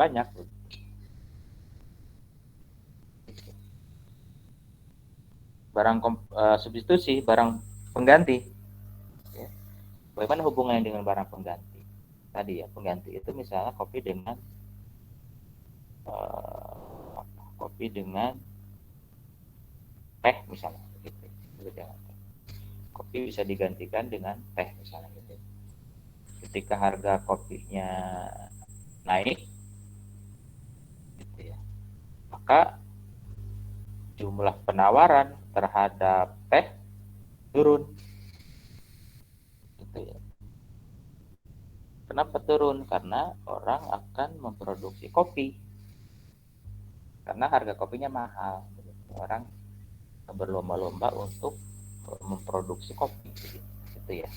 banyak. Substitusi, barang pengganti. Ya. Bagaimana hubungannya dengan barang pengganti? Tadi ya, pengganti itu misalnya kopi dengan teh misalnya, gitu. Kopi bisa digantikan dengan teh misalnya, gitu. Ketika harga kopinya naik, gitu ya, maka jumlah penawaran terhadap teh turun, gitu ya. Kenapa turun? Karena orang akan memproduksi kopi, karena harga kopinya mahal. Orang berlomba-lomba untuk memproduksi kopi, gitu ya.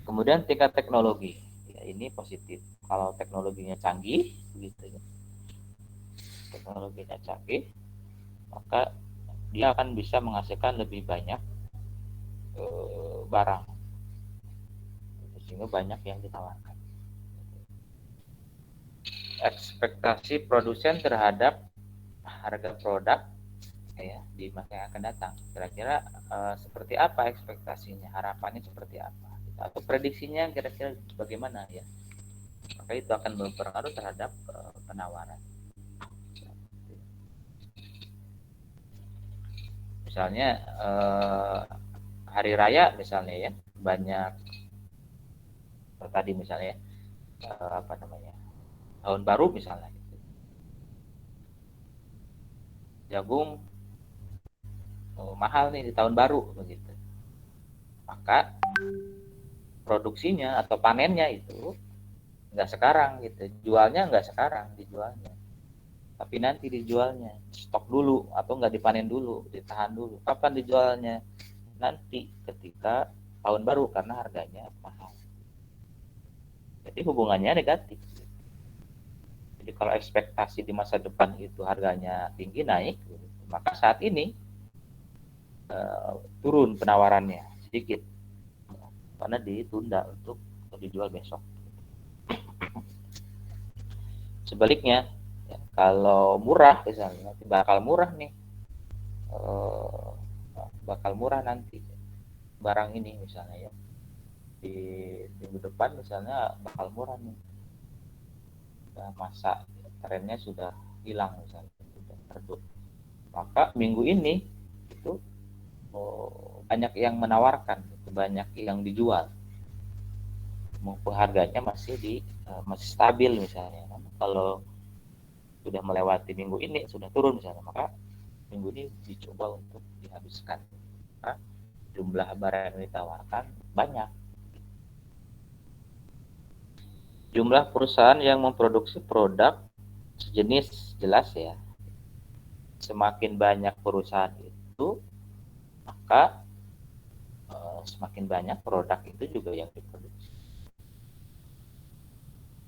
Kemudian tingkat teknologi, ya ini positif. Kalau teknologinya canggih, gitu ya. Teknologinya canggih, maka dia akan bisa menghasilkan lebih banyak barang, sehingga banyak yang ditawarkan. Ekspektasi produsen terhadap harga produk ya di masa yang akan datang, kira-kira seperti apa ekspektasinya, harapannya seperti apa, atau prediksinya kira-kira bagaimana ya, maka itu akan berpengaruh terhadap penawaran. Misalnya hari raya misalnya ya, banyak tadi misalnya tahun baru misalnya, jagung mahal nih di tahun baru begitu, maka produksinya atau panennya itu nggak sekarang gitu, jualnya nggak sekarang dijualnya, tapi nanti dijualnya, stok dulu atau nggak dipanen dulu, ditahan dulu. Kapan dijualnya? Nanti ketika tahun baru, karena harganya mahal. Jadi hubungannya negatif. Jadi kalau ekspektasi di masa depan itu harganya tinggi naik, maka saat ini turun penawarannya sedikit, karena ditunda untuk dijual besok. Sebaliknya, ya, kalau murah misalnya, bakal murah nih, bakal murah nanti barang ini misalnya ya, di minggu depan misalnya bakal murah nih, masa trennya sudah hilang misalnya, sudah redup, maka minggu ini itu banyak yang menawarkan, banyak yang dijual, mumpung harganya masih stabil misalnya. Kalau sudah melewati minggu ini, sudah turun misalnya, maka minggu ini dicoba untuk dihabiskan, karena jumlah barang yang ditawarkan banyak. Jumlah perusahaan yang memproduksi produk sejenis jelas ya, semakin banyak perusahaan itu, maka semakin banyak produk itu juga yang diproduksi.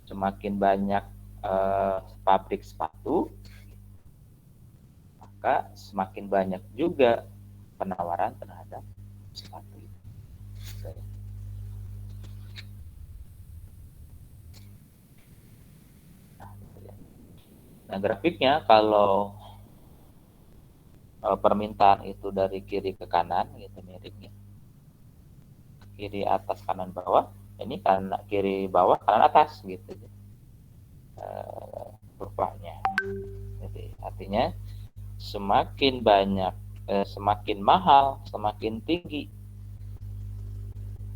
Semakin banyak pabrik sepatu, maka semakin banyak juga penawaran terhadap sepatu itu. Nah, grafiknya kalau permintaan itu dari kiri ke kanan gitu miripnya, kiri atas kanan bawah, ini kanan kiri bawah kanan atas gitu, kurvanya. Jadi artinya semakin banyak, semakin mahal, semakin tinggi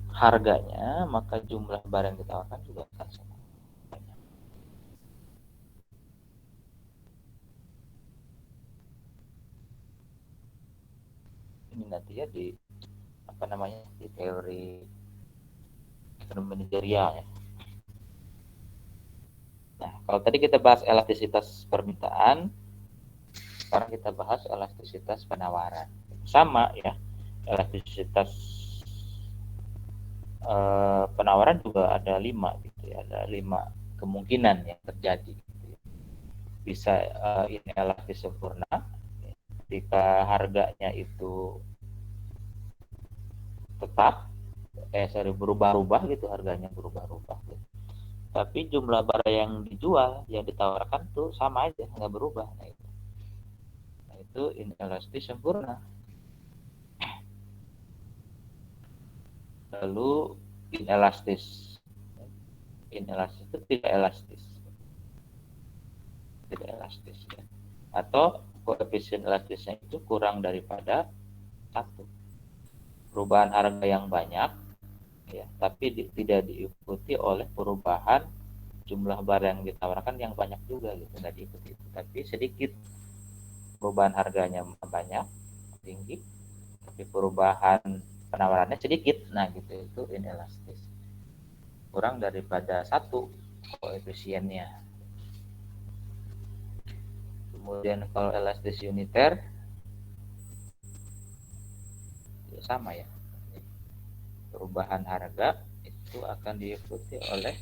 harganya, maka jumlah barang yang ditawarkan juga akan semakin banyak. Ini nanti ya di di teori ekonomi manajerial ya. Nah, kalau tadi kita bahas elastisitas permintaan, sekarang kita bahas elastisitas penawaran. Sama ya, elastisitas penawaran juga ada 5 gitu ya, ada 5 kemungkinan yang terjadi gitu ya. Bisa inelastis sempurna ketika harganya itu tetap berubah-ubah gitu, harganya berubah-ubah gitu. tapi jumlah barang yang dijual, yang ditawarkan tuh sama aja, nggak berubah. Nah, itu inelastis sempurna. Lalu inelastis. Inelastis itu tidak elastis. Tidak elastis ya. Atau koefisien elastisnya itu kurang daripada 1. Perubahan harga yang banyak ya, tapi tidak diikuti oleh perubahan jumlah barang yang ditawarkan yang banyak juga gitu, nggak diikuti, tapi sedikit. Perubahan harganya banyak, tinggi, tapi perubahan penawarannya sedikit. Nah gitu, itu inelastis, kurang daripada 1 koefisiennya. Kemudian kalau elastis uniter sama ya, perubahan harga itu akan diikuti oleh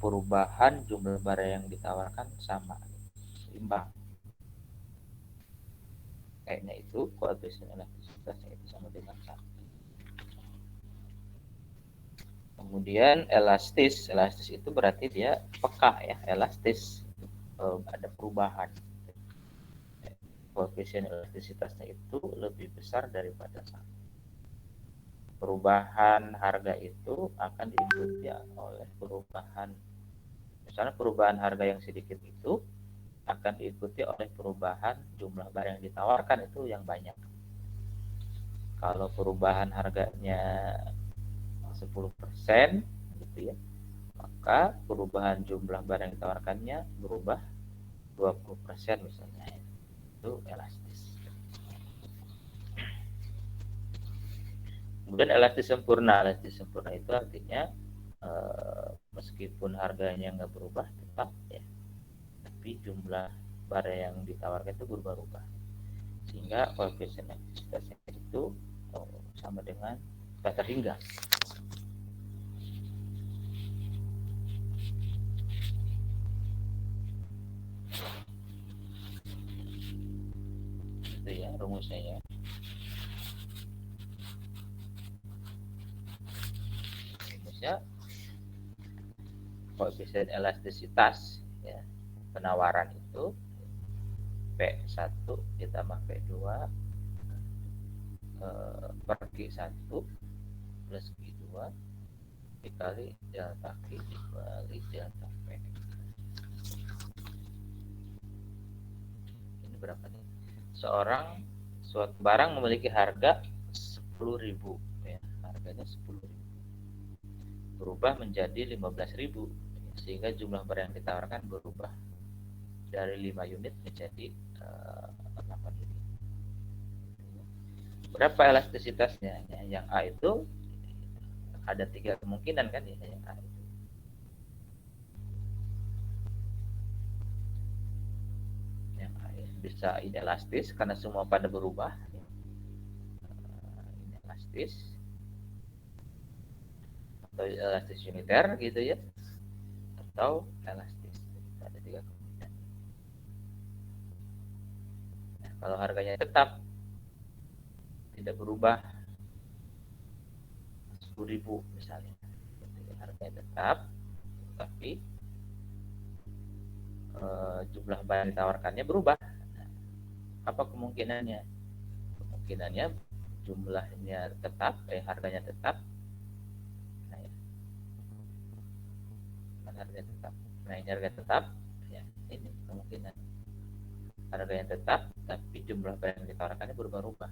perubahan jumlah barang yang ditawarkan sama, seimbang. Kayaknya itu koefisien elastisitasnya itu sama dengan 1. Kemudian elastis itu berarti dia peka ya, elastis, ada perubahan. Koefisien elastisitasnya itu lebih besar daripada 1. Perubahan harga itu akan diikuti oleh perubahan, misalnya perubahan harga yang sedikit itu akan diikuti oleh perubahan jumlah barang yang ditawarkan itu yang banyak. Kalau perubahan harganya 10% gitu ya, maka perubahan jumlah barang yang ditawarkannya berubah 20% misalnya. Itu elastis. Kemudian elastis sempurna. Elastis sempurna itu artinya meskipun harganya nggak berubah tetap ya, tapi jumlah barang yang ditawarkan itu berubah-ubah, sehingga koefisien elastisitasnya itu sama dengan tak terhingga. Itu ya rumusnya ya. Rumusnya koefisien elastisitas ya, penawaran itu P1 ditambah P2 per Q1 plus Q2 dikali delta Q dikali delta P. Ini berapa nih? Suatu barang memiliki harga 10.000 ya, harganya 10.000 berubah menjadi 15.000, sehingga jumlah barang yang ditawarkan berubah dari 5 unit menjadi 8 unit. Berapa elastisitasnya? Yang A itu ada 3 kemungkinan kan ya, yang A itu. Yang A bisa inelastis karena semua pada berubah, inelastis, atau elastis uniter gitu ya, atau elastis. Ada 3 kemungkinan. Nah, kalau harganya tetap tidak berubah 10.000 misalnya, harganya tetap, tapi jumlah barang ditawarkannya berubah. Nah, apa kemungkinannya? Kemungkinannya jumlahnya tetap, harganya tetap. Nah, ya. Harganya tetap. Nah, ini harga tetap. Ya, ini kemungkinan harganya tetap, tapi jumlah barang yang ditawarkannya berubah-ubah.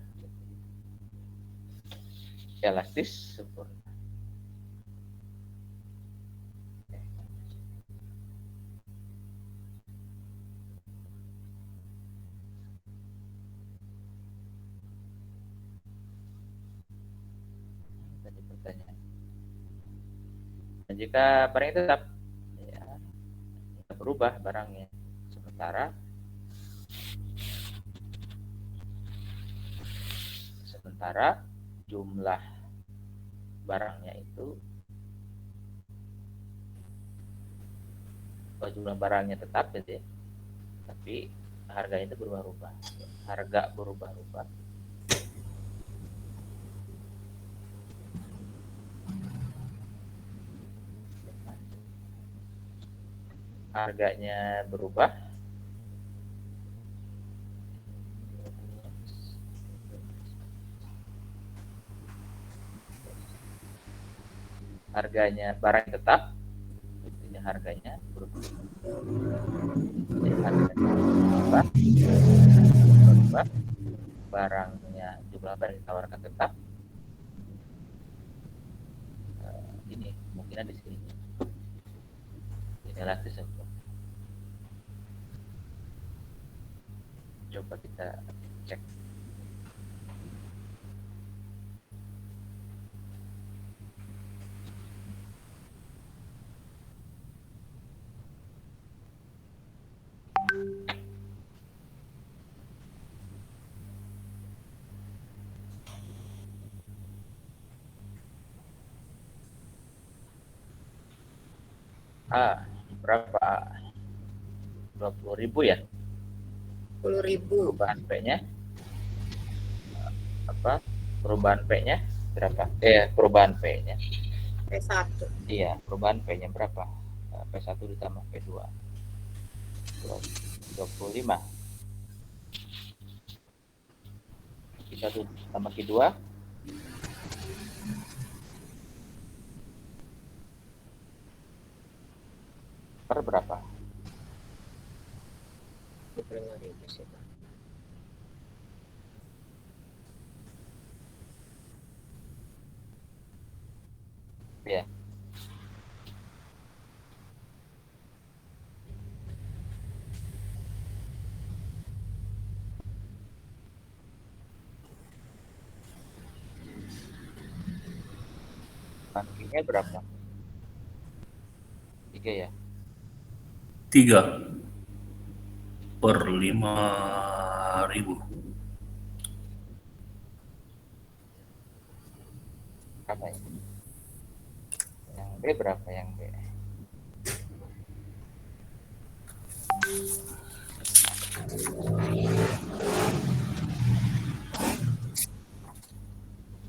Elastis sempurna. Tadi pertanyaan. Dan jika barang itu tetap, ya, berubah barangnya, sementara jumlah barangnya itu, jumlah barangnya tetap gitu ya, tapi harganya itu berubah-ubah. Harga berubah-ubah. harganya berubah. Harganya barang tetap, ini harganya berubah. Ini harganya berubah, barangnya, jumlah barang yang ditawarkan tetap. Ini kemungkinan di sini. Inilah disebut. Coba kita cek. Berapa? 20.000 ya? 10.000. Perubahan P-nya apa? Perubahan P-nya berapa? Perubahan P-nya. P1. Iya, perubahan P-nya berapa? P1 ditambah P2. 25. Q1 tambah Q2 per berapa? 25.000 sih, Pak. Ya. Bankingnya berapa? 3 ya? 3 per 5.000. Berapa ya? Yang B berapa yang B?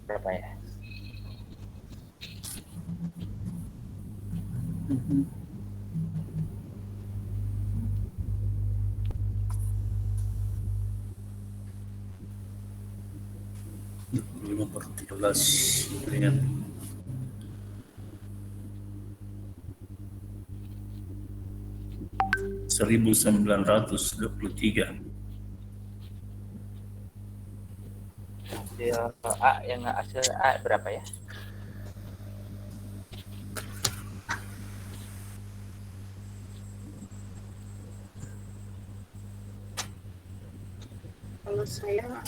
Berapa ya? Lima per 13 dengan 1.923. Hasil A berapa ya? Kalau saya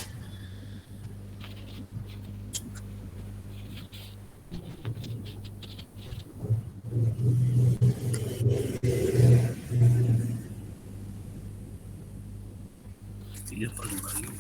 Tiga per 5.000.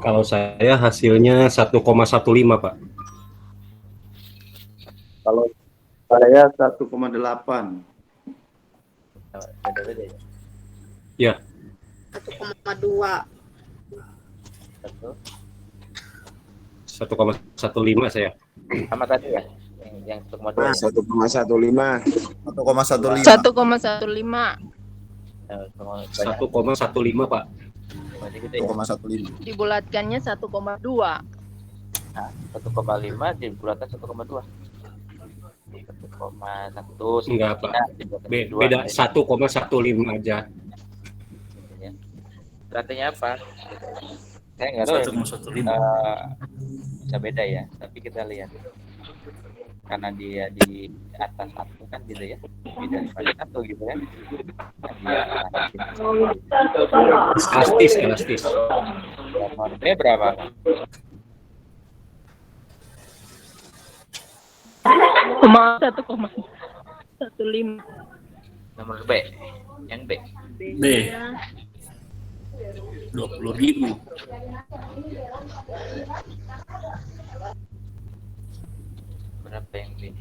Kalau saya hasilnya 1,15, Pak. Kalau saya 1,8. Beda-beda ya? Ya, 1,2. 1,15 saya. Sama tadi ya? Yang 1,2 ya? 1,15. 1,15. 1,15. 1,15, Pak. Berarti gitu ya? 1,15. Dibulatkannya 1,2. Nah, 1,5 dibulatkan 1,2. 1,1 Enggak, Pak. Beda 1,15 aja. Artinya apa? Saya nggak tahu. 1,15. Bisa beda ya, tapi kita lihat. Karena dia di atas 1 kan gitu ya. Lebih daripada 1 gitu kan. Elastis. Nomor B berapa? Cuma 1,15. Nomor B. Yang B. B-nya 20.000. Berapa yang B?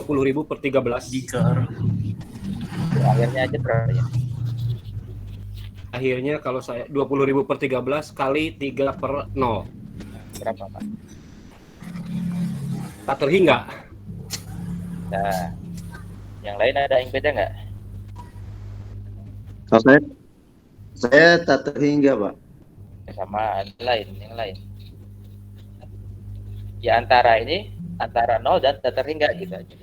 20.000 per 13. Jika harga Akhirnya aja berapa ya? Akhirnya kalau saya 20.000 per 13 kali 3 per 0. Berapa, Pak? Tak terhingga. Nah, yang lain ada yang beda nggak? Kalau saya tak terhingga, Pak. Sama yang lain. Ya antara 0 dan tak terhingga gitu aja.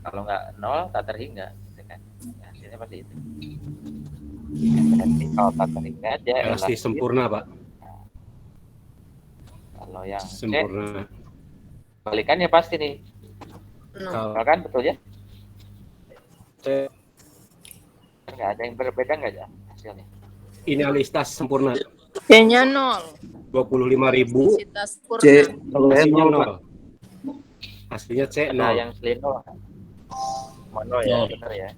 Kalau nggak 0 tak terhingga, gitu kan? Ya, hasilnya pasti itu. Berarti kalau tak terhingga dia Elastis sempurna, Pak. Kalau yang C Sempurna. balikannya pasti nih. Nol. Kalau Kan betul ya? C, Nggak ada yang berbeda nggak ya hasilnya? idealitas sempurna. C-nya 0. 25.000, Elastisitas sempurna. C, kalau saya hasilnya 0, Pak. 0. Hasilnya C Ada 0. yang selino mono ya, Nol. benar ya.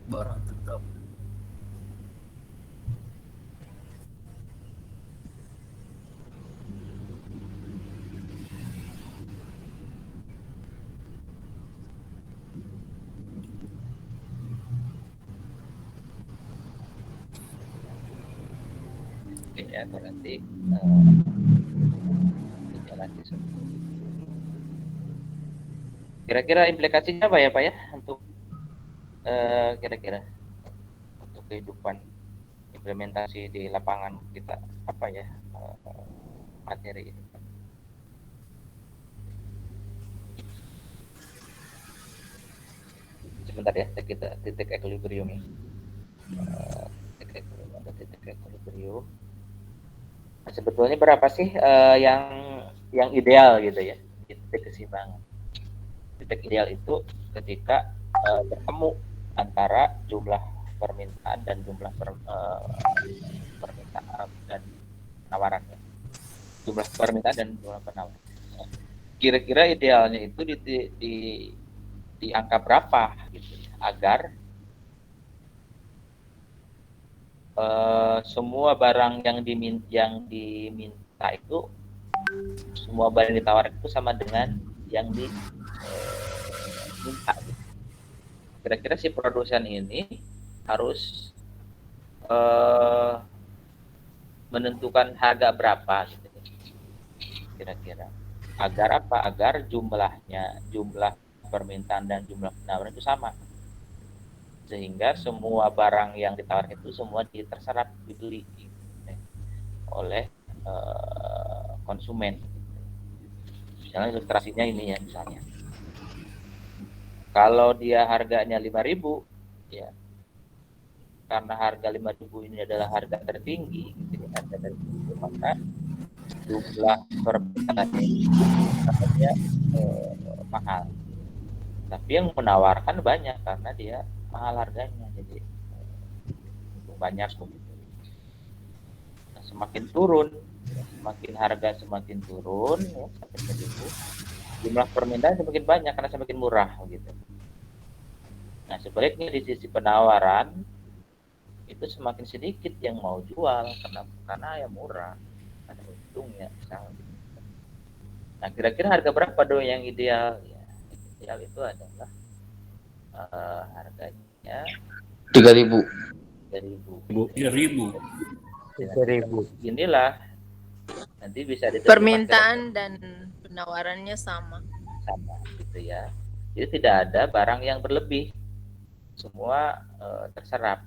barang tetap. Oke ya, berarti jalan di sana. Kira-kira implikasinya apa ya Pak ya untuk kira-kira untuk kehidupan implementasi di lapangan kita apa ya materi itu? Sebentar ya, kita titik equilibrium ini. Titik equilibrium. Nah, sebetulnya berapa sih yang ideal gitu ya, titik keseimbangan. Titik ideal itu ketika bertemu antara jumlah permintaan dan jumlah permintaan dan penawaran. Jumlah permintaan dan jumlah penawaran. Kira-kira idealnya itu di angka berapa gitu agar semua barang yang diminta itu, semua barang yang ditawarkan itu sama dengan yang diminta. Kira-kira si produsen ini harus menentukan harga berapa gitu kira-kira, agar apa? Agar jumlah permintaan dan jumlah penawaran itu sama, sehingga semua barang yang ditawarkan itu semua terserap dibeli oleh konsumen. Misalnya ilustrasinya ini ya, misalnya kalau dia harganya 5.000 ya, karena harga 5.000 ini adalah harga tertinggi gitu, harga tertinggi, maka jumlah permintaannya namanya mahal, tapi yang menawarkan banyak karena dia mahal harganya, jadi banyak begitu. Nah, semakin turun, semakin harga semakin turun ya, sampai segitu, jumlah permintaan semakin banyak karena semakin murah gitu. Nah, sebaliknya di sisi penawaran itu semakin sedikit yang mau jual karena ya murah, ada untungnya misalnya. Nah, kira-kira harga berapa dong yang ideal? Ya, ideal itu adalah harganya 3.000. 3.000. 3.000. Inilah nanti bisa diterjemahkan Permintaan dan penawarannya sama. gitu ya. Jadi tidak ada barang yang berlebih, semua terserap,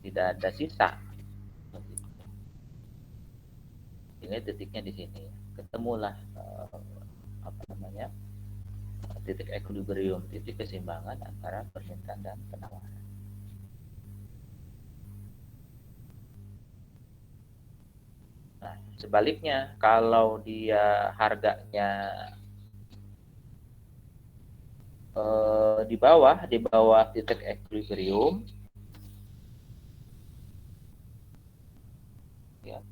tidak ada sisa. Ini titiknya di sini, ketemulah titik equilibrium, titik keseimbangan antara permintaan dan penawaran. Nah, sebaliknya kalau dia harganya di bawah titik equilibrium ya,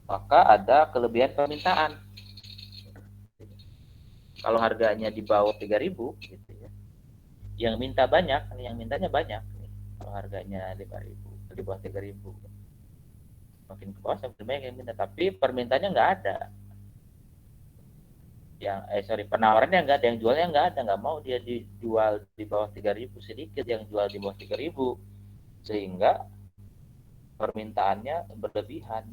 maka ada kelebihan permintaan. Kalau harganya di bawah 3.000 gitu ya. Yang minta banyak, yang mintanya banyak nih. Kalau harganya 5.000, di bawah 3.000. Makin ke bawah semakin banyak yang minta, tapi permintaannya nggak ada. Penawarannya nggak ada, yang jualnya nggak ada, nggak mau dia dijual di bawah 3.000, sedikit yang jual di bawah 3.000, sehingga permintaannya berlebihan.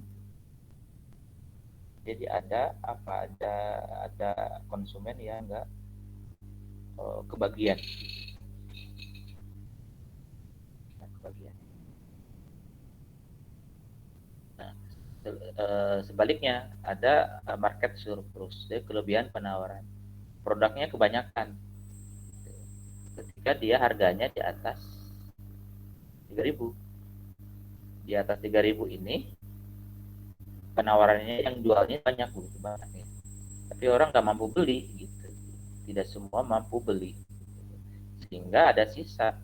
Jadi ada konsumen yang nggak kebagian. Nah, sebaliknya ada market surplus, jadi kelebihan penawaran. Produknya kebanyakan. Ketika dia harganya di atas 3.000. Di atas 3.000 ini penawarannya yang jualnya banyak banget. Tapi orang nggak mampu beli gitu. Tidak semua mampu beli. Sehingga ada sisa.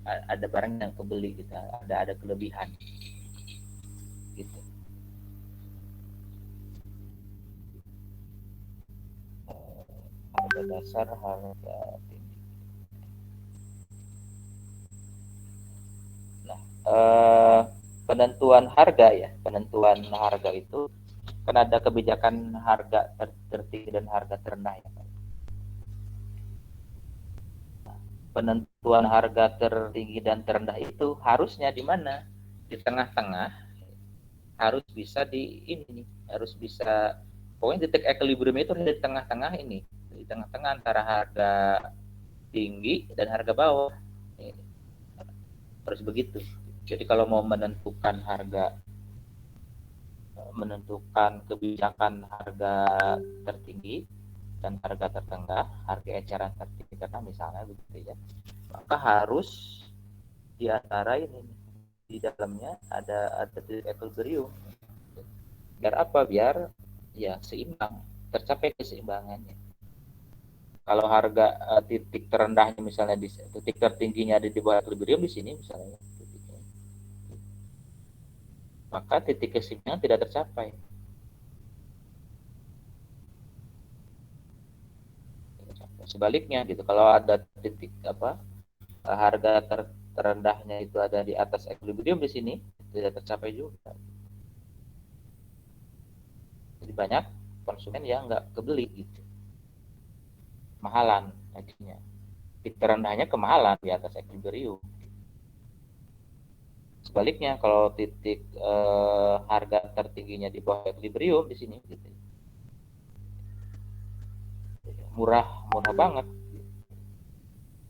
Ada barang yang kebeli gitu, ada kelebihan gitu. Harga dasar, harga tinggi. Nah, penentuan harga itu kan ada kebijakan harga tertinggi dan harga terendah ya. Penentuan harga tertinggi dan terendah itu harusnya di mana? Di tengah-tengah. Harus bisa harus bisa, pokoknya titik equilibrium itu di tengah-tengah ini, di tengah-tengah antara harga tinggi dan harga bawah. Harus begitu. Jadi kalau mau menentukan kebijakan harga tertinggi dan harga tertengah, harga eceran tertinggi karena misalnya begitu ya, maka harus di antara ini, di dalamnya ada titik equilibrium. Biar apa? Biar ya seimbang, tercapai keseimbangannya. Kalau harga titik terendahnya misalnya di titik tertingginya ada di bawah equilibrium di sini misalnya, maka titik keseimbangan tidak tercapai. Sebaliknya gitu, kalau ada titik harga terendahnya itu ada di atas equilibrium di sini, tidak tercapai juga. Jadi banyak konsumen yang nggak kebeli gitu, mahalan akhirnya. Titik terendahnya kemahalan di atas equilibrium. Sebaliknya kalau titik harga tertingginya di bawah equilibrium di sini gitu, murah banget,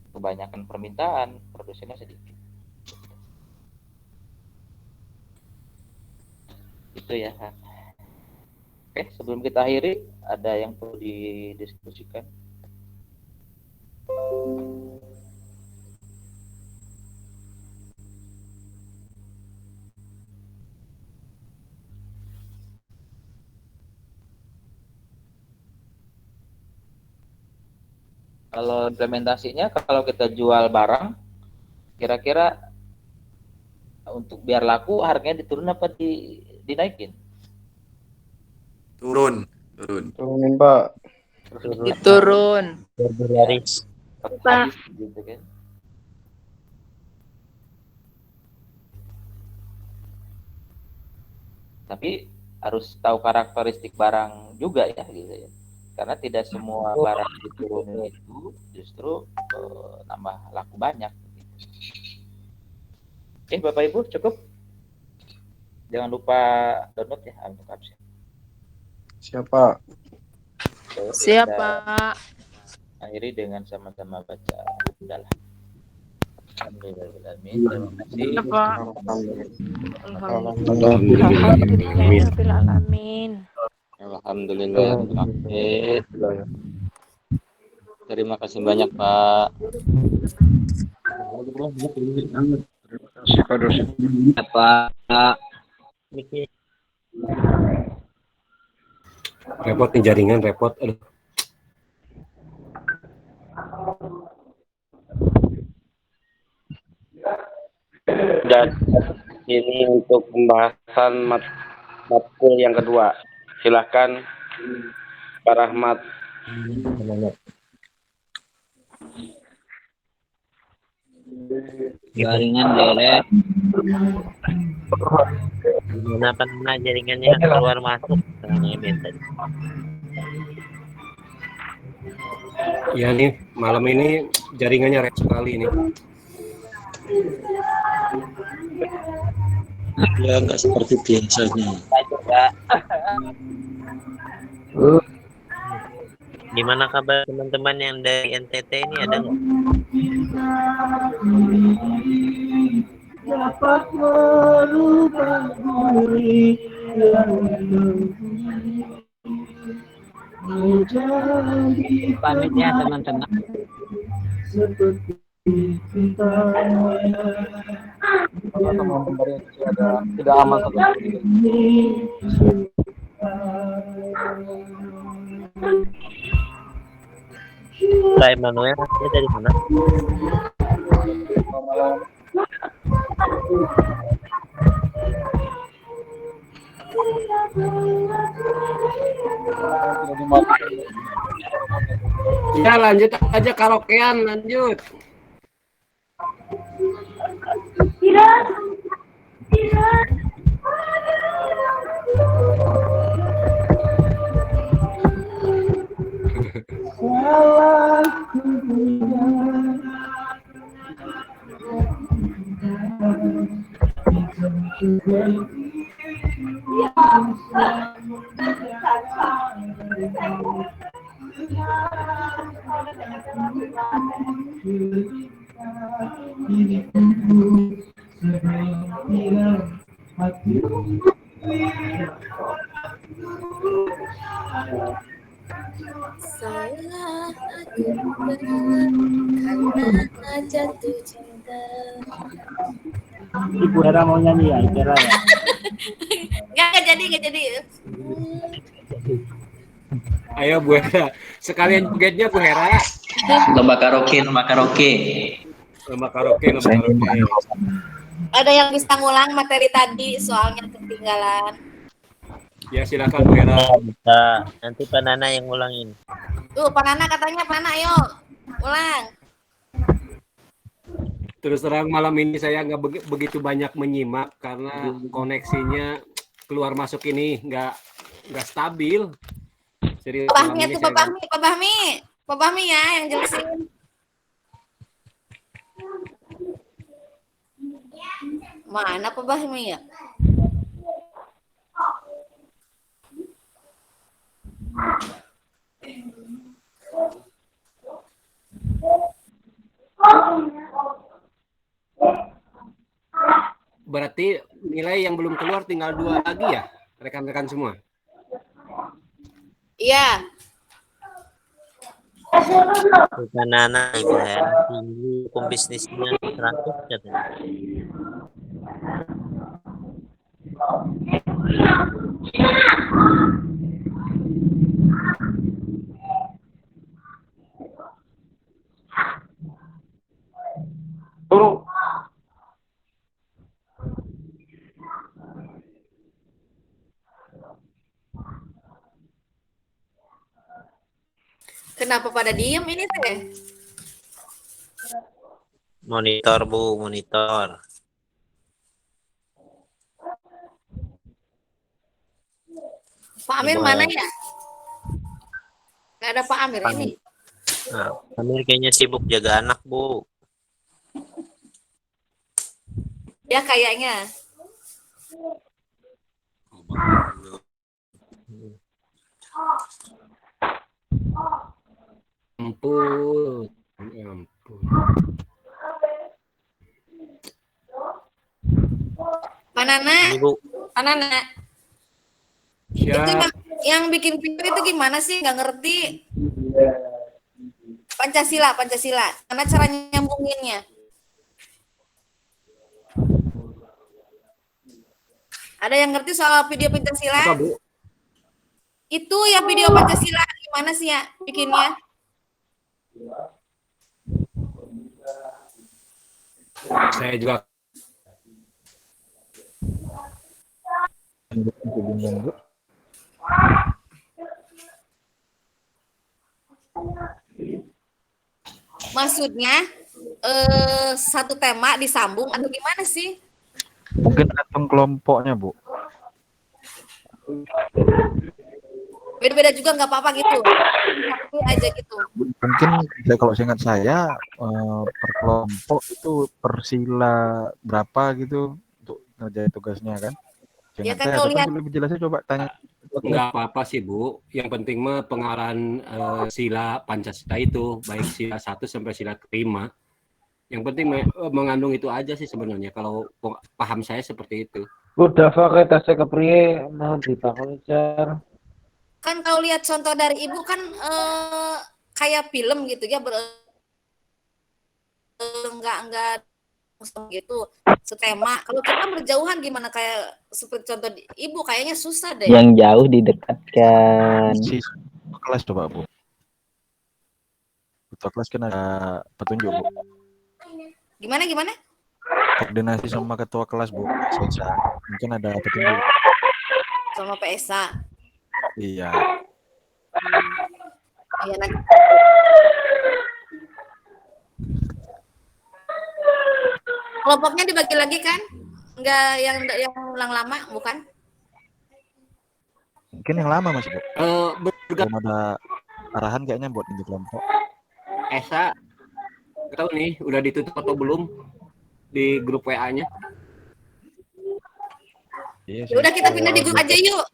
kebanyakan permintaan, produsennya sedikit. Itu ya. Oke, sebelum kita akhiri, ada yang perlu didiskusikan? Kalau implementasinya, kalau kita jual barang, kira-kira untuk biar laku harganya diturun apa dinaikin? Turun. Turunin Pak. Turun. Berlaris. Habis gitu kan. Tapi harus tahu karakteristik barang juga ya gitu ya. Karena tidak semua barang diturunin itu justru nambah laku banyak. Oke, Bapak Ibu cukup. Jangan lupa download ya untuk absen. Siapa? Siapa? Akhiri dengan sama-sama baca hamdalah. Alhamdulillahirobbilalamin. Terima kasih. Alhamdulillahirobbilalamin. Alhamdulillah. Terima kasih banyak Pak. Pak. Repot nih jaringan, repot. Aduh. Dan ini untuk pembahasan matkul yang kedua. Silahkan Pak Rahmat. Jaringan beres. Gimana pernah jaringannya keluar masuk? Tadi. Ya nih, malam ini jaringannya red sekali ini. Ya nggak seperti biasanya. Gimana kabar teman-teman yang dari NTT ini, ada nggak? Pamitnya teman-teman. Tidak aman Pak Emmanuel, dia dari mana? Ya lanjut aja karaokean, lanjut. Salah aku karena jatuh cinta. Ibu Hera mau nyanyi ya, Ibu Hera ya? Nggak jadi. Ayo Bu Hera, sekalian jogetnya Bu Hera. Lomba karaoke. Lomba karaoke. Ada yang bisa ngulang materi tadi, soalnya ketinggalan. Ya silakan Bu Hera. Bisa. Nanti Pak Nana yang ngulangin. Tuh, Pak Nana katanya, Pak Nana, yuk, ulang. Terus terang malam ini saya nggak begitu banyak menyimak karena koneksinya keluar masuk ini nggak stabil. Jadi Pak Bahmi ya yang jelasin. Mana Pak Bahmi ya? Berarti nilai yang belum keluar tinggal 2 lagi ya, rekan-rekan semua? Iya. Bukan Nana, Ibu Hera. Tinggi hukum bisnisnya 100 katanya. Kenapa pada diem ini teh? Monitor Bu, monitor. Pak Amir mana ya? Gak ada Pak Amir ini. Nah, Amir kayaknya sibuk jaga anak Bu. Ya kayaknya. Ampun. Pak Nana, Ibu. Pak Nana. Ya. Itu yang bikin video itu gimana sih? Nggak ngerti. Pancasila. Karena cara nyambunginnya. Ada yang ngerti soal video Pancasila? Apa, Bu? Itu ya video Pancasila gimana sih ya bikinnya? Saya juga Maksudnya satu tema disambung atau gimana sih? Mungkin tergantung kelompoknya, Bu. Beda-beda juga nggak apa-apa gitu. Satu aja gitu. Mungkin kalau seingat saya per kelompok itu per sila berapa gitu untuk ngerjain tugasnya kan. Ya Seingat kan saya, kalau tapi lihat lebih jelasnya coba tanya. Nggak apa-apa sih Bu, yang penting mah pengarahan sila Pancasila itu, baik sila 1 sampai sila kelima. Yang penting mengandung itu aja sih sebenarnya, kalau paham saya seperti itu. Udah pakai tasnya kepriye mau dipakai jar. kan kalau lihat contoh dari Ibu kan kayak film gitu ya, enggak gitu setema. Kalau kita berjauhan gimana, kayak seperti contoh Ibu kayaknya susah deh. Yang jauh didekatkan. Ketua kelas coba, Bu. Ketua kelas kan ada petunjuk, Bu. Gimana? Koordinasi sama ketua kelas, Bu. Bisa. Mungkin ada petunjuk. Sama PSA. Iya. Iya nanti. Kelompoknya dibagi lagi kan? Enggak yang lama, bukan? Mungkin yang lama Mas, Bu. Belum ada arahan kayaknya buat bentuk kelompok. Esa, tahu nih udah ditutup atau belum di grup WA-nya? Iya Ya udah kita pindah di grup aja yuk.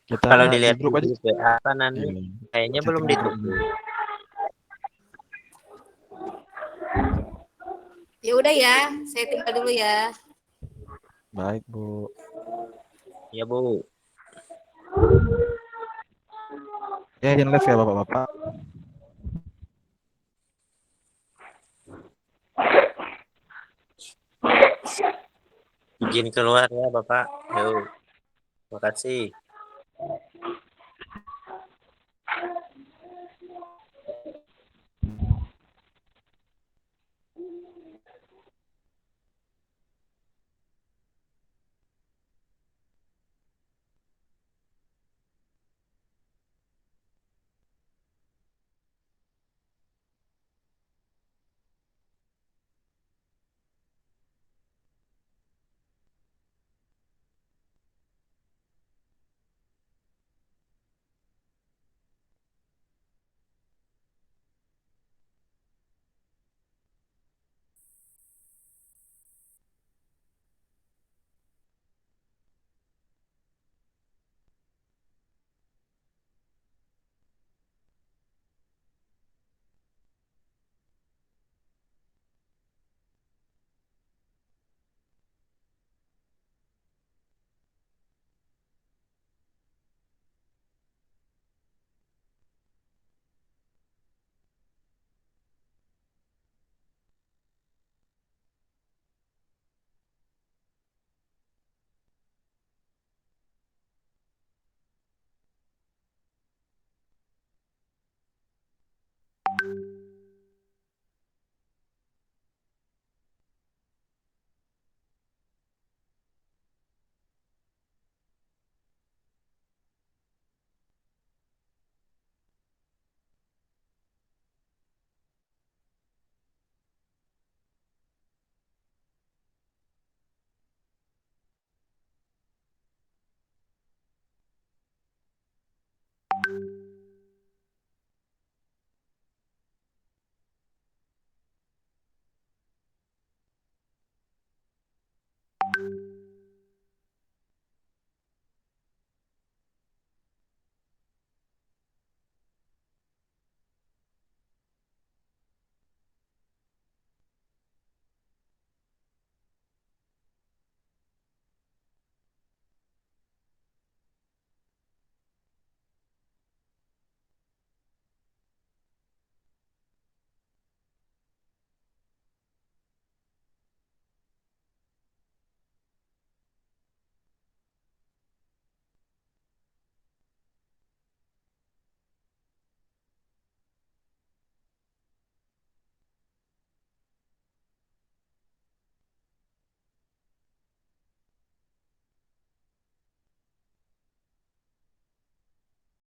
Kita Kalau dilihat grup aja. di WA apa nanti kayaknya belum ditutup. Ya udah ya, saya tinggal dulu ya. Baik, Bu. Ya Bu. Ya, yang live ya Bapak-bapak. Izin keluar ya Bapak. Yo. Makasih.